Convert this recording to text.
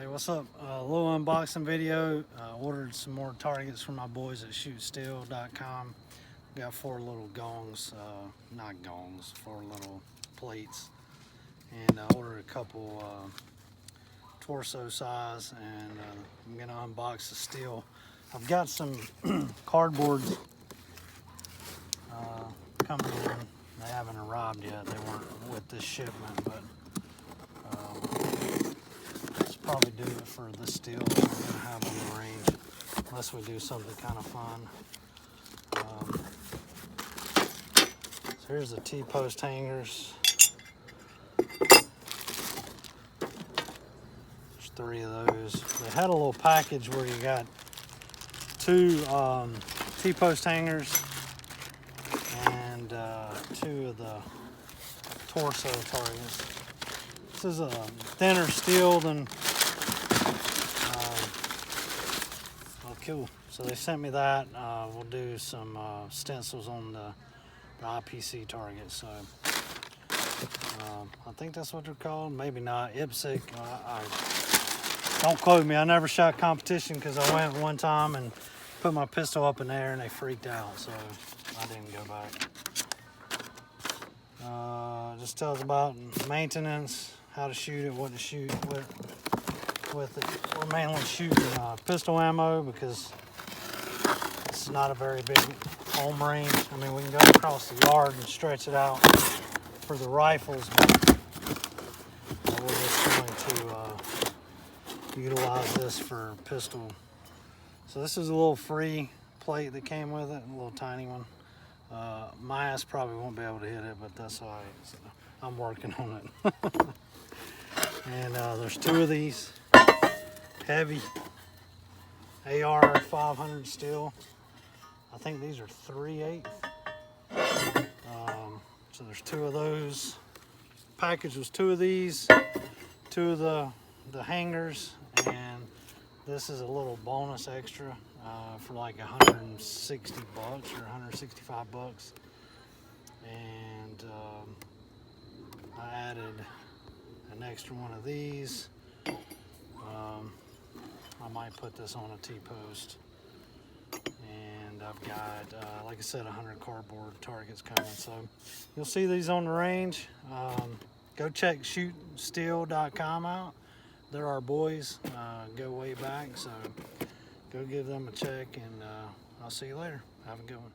Hey, what's up? A little unboxing video. Ordered some more targets from my boys at shootsteel.com. Got 4 little gongs, not gongs, 4 little plates. And I ordered a couple torso size, and I'm gonna unbox the steel. I've got some cardboard coming in. They haven't arrived yet. They weren't with this shipment, but probably do it for the steel that we're going to have on the range, unless we do something kind of fun. So here's the T-post hangers. There's 3 of those. They had a little package where you got 2 T-post hangers and 2 of the torso targets. This is a thinner steel than cool. So they sent me that. We'll do some stencils on the IPC target. So I think that's what they're called. Maybe not. IPSC. Don't quote me. I never shot competition because I went one time and put my pistol up in the air and they freaked out. So I didn't go back. Just tells about maintenance, how to shoot it, what to shoot with it. We're mainly shooting pistol ammo because it's not a very big home range. I mean, we can go across the yard and stretch it out for the rifles, but we're just going to utilize this for pistol. So this is a little free plate that came with it, a little tiny one. My ass probably won't be able to hit it, but that's all right. So I'm working on it. And there's 2 of these. Heavy AR500 steel. I think these are 3/8. So there's 2 of those. Package was 2 of these, 2 of the hangers, and this is a little bonus extra for like 160 bucks or 165 bucks. And I added an extra one of these. I might put this on a T-post, and I've got, like I said, 100 cardboard targets coming. So you'll see these on the range. Go check shootsteel.com out. They're our boys. Go way back, so go give them a check, and I'll see you later. Have a good one.